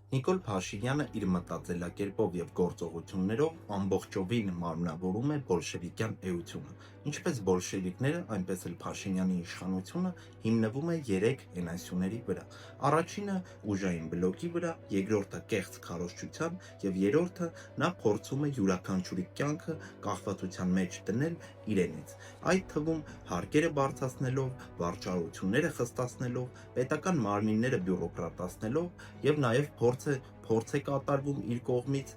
Նիկոլ Փաշինյանը իր մտածելակերպով եւ գործողություններով ամբողջովին մարմնավորում է բոլշևիկյան էությունը։ Ինչպես բոլշևիկները, այնպես էլ Փաշինյանի իշխանությունը հիմնվում է 3 հենասյուների վրա։ Առաջինը ուժային բլոկի վրա, երկրորդը կեղծ քարոզչության եւ երրորդը նա փորձում է յուրաքանչյուրի կյանքը կախվածության մեջ դնել իրենից։ Այդ թվում հարկերը բարձրացնելով, վարչարությունները խստացնելով, պետական մարմինները բյուրոկրատացնելով եւ նաեւ փորձ է կատարվում իր կողմից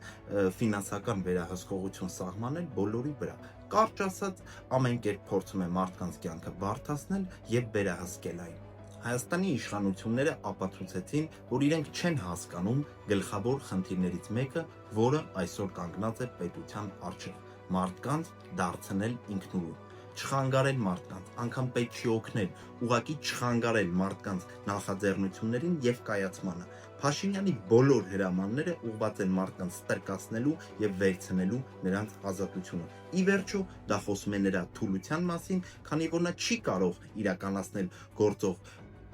ֆինանսական վերահսկողություն սահմանել բոլորի վրա։ Կարճ ասած, ամեն կերպ փորձում է մարդկանց կյանքը բարդացնել եւ վերահսկել այն։ Հայաստանի իշխանությունները ապացուցեցին, որ իրենք չեն հասկանում գլխավոր խնդիրներից մեկը, որը այսօր կանգնած է պետության առջև՝ մարդկանց դարձնել ինքնուրույն, չխանգարել մարդկանց, անգամ պետք չի օգնել, ուղղակի չխանգարել մարդկանց նախաձեռնություններին եւ կայացմանը։ Փաշինյանի բոլոր հրամանները ուղղված են մարդկանց ստրկացնելու եւ վերցնելու նրանց ազատությունը։ Ի վերջո, դա խոսում է նրա թուլության մասին, քանի որ նա չի կարող իրականացնել գործող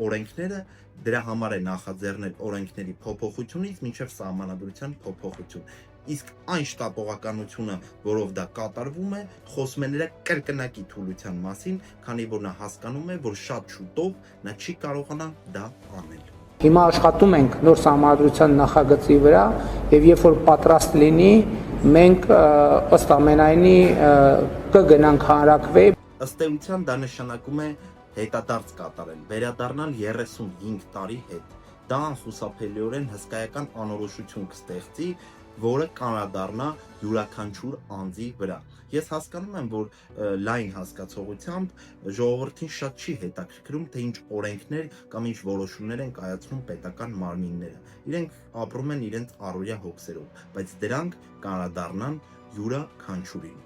օրենքները, դրա համար է նախաձեռնել օրենքների փոփոխությունից մինչև սահմանադրության փոփոխություն։ Իսկ այն շտապողականությունը, որով դա կատարվում է, խոսում է նրա կրկնակի թուլության մասին, քանի որ նա հասկանում է, որ շատ շուտով նա չի կարողանա դա անել։ Հիմա աշխատում ենք նոր սահմանադրության նախագծի վրա եւ երբ որ պատրաստ լինի, մենք ըստ ամենայնի կգնանք հանրակրվեի։ Ըստ էության դա նշանակում է հետադարձ կատարել, վերադառնալ 35 տարի հետ։ Դա անխուսափելիորեն հսկայական անորոշություն կստեղծի, որը կանադառնա յուրաքանչյուր անձի վրա։ Ես հասկանում եմ, որ լայն հասկացողությամբ ժողովրդին շատ չի հետաքրքրում, թե ինչ օրենքներ կամ ինչ որոշումներ են կայացնում պետական մարմինները։ Իրենք ապրում են իրենց առօրյա հոգսերով, բայց դրանք կանադառնան յուրաքանչյուրին։